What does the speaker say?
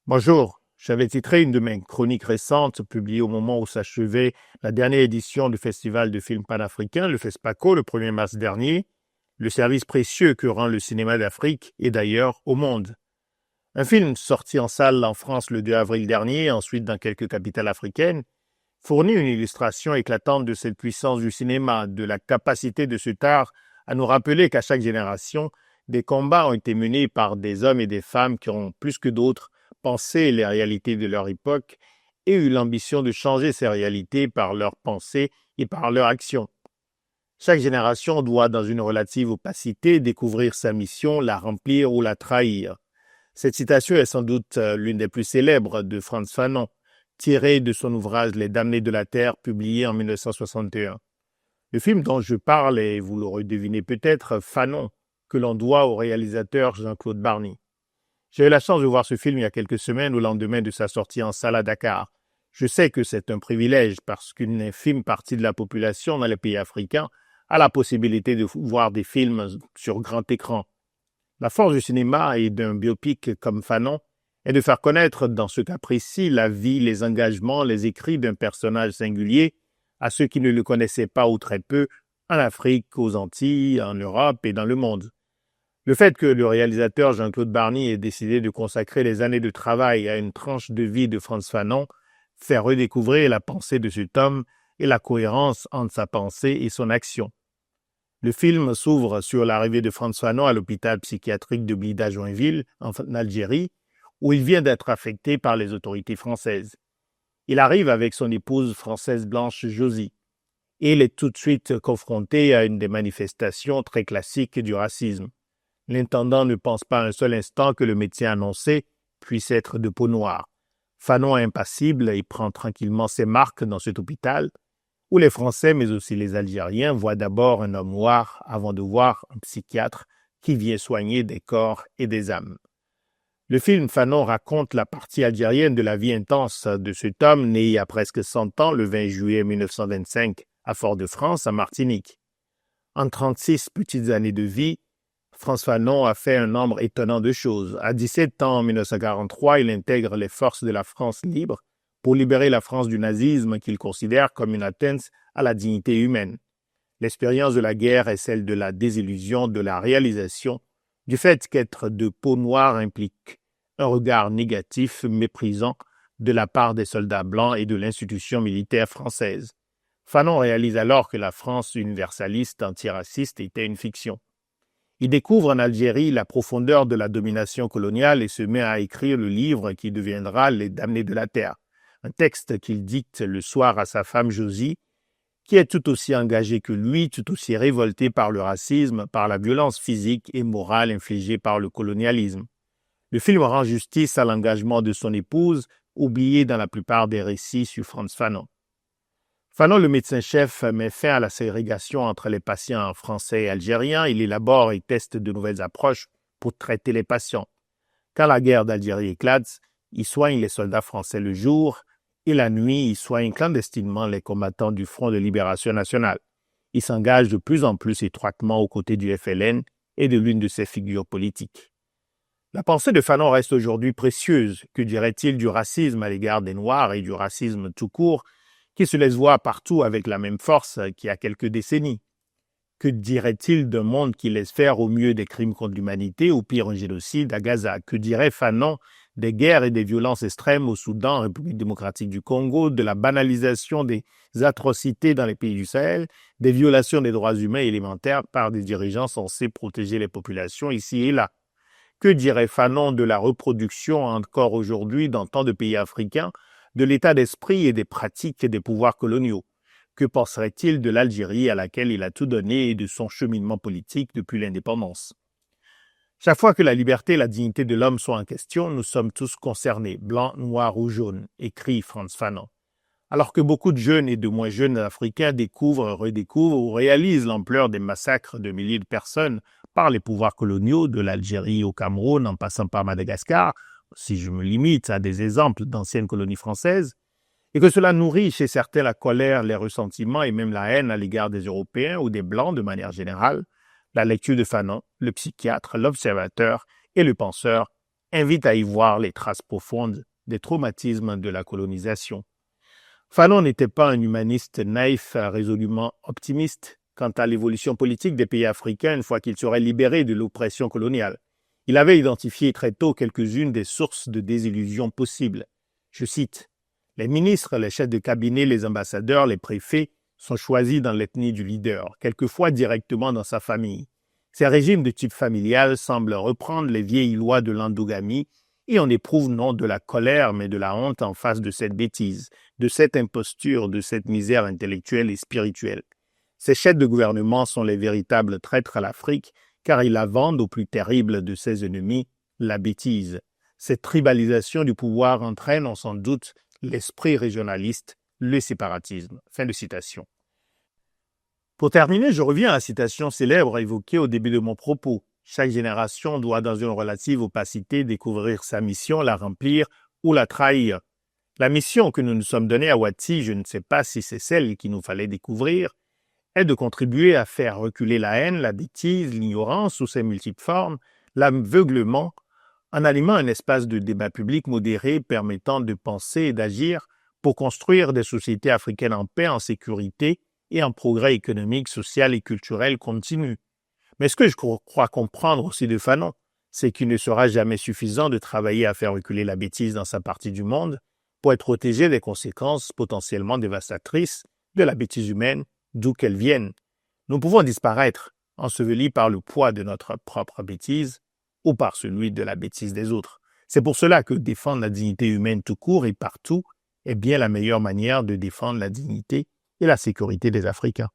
Bonjour, j'avais titré une de mes chroniques récentes, publiée au moment où s'achevait la dernière édition du Festival de films panafricains, le FESPACO, le 1er mars dernier, le service précieux que rend le cinéma d'Afrique et d'ailleurs au monde. Un film sorti en salle en France le 2 avril dernier, ensuite dans quelques capitales africaines, fournit une illustration éclatante de cette puissance du cinéma, de la capacité de cet art à nous rappeler qu'à chaque génération, des combats ont été menés par des hommes et des femmes qui ont, plus que d'autres, pensé les réalités de leur époque et eu l'ambition de changer ces réalités par leurs pensées et par leurs actions. Chaque génération doit, dans une relative opacité, découvrir sa mission, la remplir ou la trahir. Cette citation est sans doute l'une des plus célèbres de Frantz Fanon, tirée de son ouvrage Les Damnés de la Terre, publié en 1961. Le film dont je parle est, vous l'aurez deviné peut-être, Fanon, que l'on doit au réalisateur Jean-Claude Barny. J'ai eu la chance de voir ce film il y a quelques semaines au lendemain de sa sortie en salle à Dakar. Je sais que c'est un privilège parce qu'une infime partie de la population dans les pays africains a la possibilité de voir des films sur grand écran. La force du cinéma et d'un biopic comme Fanon est de faire connaître, dans ce cas précis, la vie, les engagements, les écrits d'un personnage singulier à ceux qui ne le connaissaient pas ou très peu, en Afrique, aux Antilles, en Europe et dans le monde. Le fait que le réalisateur Jean-Claude Barny ait décidé de consacrer les années de travail à une tranche de vie de Frantz Fanon fait redécouvrir la pensée de cet homme et la cohérence entre sa pensée et son action. Le film s'ouvre sur l'arrivée de Frantz Fanon à l'hôpital psychiatrique de Blida-Joinville, en Algérie, où il vient d'être affecté par les autorités françaises. Il arrive avec son épouse française Blanche Josie, et il est tout de suite confronté à une des manifestations très classiques du racisme. L'intendant ne pense pas un seul instant que le médecin annoncé puisse être de peau noire. Fanon est impassible et prend tranquillement ses marques dans cet hôpital, où les Français, mais aussi les Algériens, voient d'abord un homme noir avant de voir un psychiatre qui vient soigner des corps et des âmes. Le film Fanon raconte la partie algérienne de la vie intense de cet homme né il y a presque 100 ans, le 20 juillet 1925, à Fort-de-France, en Martinique. En 36 petites années de vie, Frantz Fanon a fait un nombre étonnant de choses. À 17 ans, en 1943, il intègre les forces de la France libre pour libérer la France du nazisme qu'il considère comme une atteinte à la dignité humaine. L'expérience de la guerre est celle de la désillusion, de la réalisation, du fait qu'être de peau noire implique un regard négatif, méprisant de la part des soldats blancs et de l'institution militaire française. Fanon réalise alors que la France universaliste antiraciste était une fiction. Il découvre en Algérie la profondeur de la domination coloniale et se met à écrire le livre qui deviendra Les Damnés de la Terre, un texte qu'il dicte le soir à sa femme Josie, qui est tout aussi engagée que lui, tout aussi révoltée par le racisme, par la violence physique et morale infligée par le colonialisme. Le film rend justice à l'engagement de son épouse, oublié dans la plupart des récits sur Frantz Fanon. Fanon, le médecin-chef, met fin à la ségrégation entre les patients français et algériens. Il élabore et teste de nouvelles approches pour traiter les patients. Quand la guerre d'Algérie éclate, il soigne les soldats français le jour et la nuit, il soigne clandestinement les combattants du Front de Libération Nationale. Il s'engage de plus en plus étroitement aux côtés du FLN et de l'une de ses figures politiques. La pensée de Fanon reste aujourd'hui précieuse. Que dirait-il du racisme à l'égard des Noirs et du racisme tout court qui se laisse voir partout avec la même force qu'il y a quelques décennies? Que dirait-il d'un monde qui laisse faire au mieux des crimes contre l'humanité ou pire un génocide à Gaza? Que dirait Fanon des guerres et des violences extrêmes au Soudan, en République démocratique du Congo, de la banalisation des atrocités dans les pays du Sahel, des violations des droits humains élémentaires par des dirigeants censés protéger les populations ici et là? Que dirait Fanon de la reproduction encore aujourd'hui dans tant de pays africains de l'état d'esprit et des pratiques des pouvoirs coloniaux? Que penserait-il de l'Algérie à laquelle il a tout donné et de son cheminement politique depuis l'indépendance? Chaque fois que la liberté et la dignité de l'homme sont en question, nous sommes tous concernés, blancs, noirs ou jaunes, écrit Frantz Fanon. Alors que beaucoup de jeunes et de moins jeunes Africains découvrent, redécouvrent ou réalisent l'ampleur des massacres de milliers de personnes par les pouvoirs coloniaux, de l'Algérie au Cameroun en passant par Madagascar, si je me limite à des exemples d'anciennes colonies françaises, et que cela nourrit chez certains la colère, les ressentiments et même la haine à l'égard des Européens ou des Blancs de manière générale, la lecture de Fanon, le psychiatre, l'observateur et le penseur invite à y voir les traces profondes des traumatismes de la colonisation. Fanon n'était pas un humaniste naïf, résolument optimiste quant à l'évolution politique des pays africains une fois qu'ils seraient libérés de l'oppression coloniale. Il avait identifié très tôt quelques-unes des sources de désillusion possibles. Je cite, « Les ministres, les chefs de cabinet, les ambassadeurs, les préfets sont choisis dans l'ethnie du leader, quelquefois directement dans sa famille. Ces régimes de type familial semblent reprendre les vieilles lois de l'endogamie et on éprouve non de la colère mais de la honte en face de cette bêtise, de cette imposture, de cette misère intellectuelle et spirituelle. Ces chefs de gouvernement sont les véritables traîtres à l'Afrique car ils la vendent au plus terrible de ses ennemis, la bêtise. Cette tribalisation du pouvoir entraîne sans doute l'esprit régionaliste, le séparatisme. » Fin de citation. Pour terminer, je reviens à la citation célèbre évoquée au début de mon propos. Chaque génération doit, dans une relative opacité, découvrir sa mission, la remplir ou la trahir. La mission que nous nous sommes donnée à Wati, je ne sais pas si c'est celle qu'il nous fallait découvrir, est de contribuer à faire reculer la haine, la bêtise, l'ignorance sous ses multiples formes, l'aveuglement, en animant un espace de débat public modéré permettant de penser et d'agir pour construire des sociétés africaines en paix, en sécurité et en progrès économique, social et culturel continu. Mais ce que je crois comprendre aussi de Fanon, c'est qu'il ne sera jamais suffisant de travailler à faire reculer la bêtise dans sa partie du monde pour être protégé des conséquences potentiellement dévastatrices de la bêtise humaine, d'où qu'elle vienne. Nous pouvons disparaître, ensevelis par le poids de notre propre bêtise ou par celui de la bêtise des autres. C'est pour cela que défendre la dignité humaine tout court et partout est bien la meilleure manière de défendre la dignité et la sécurité des Africains.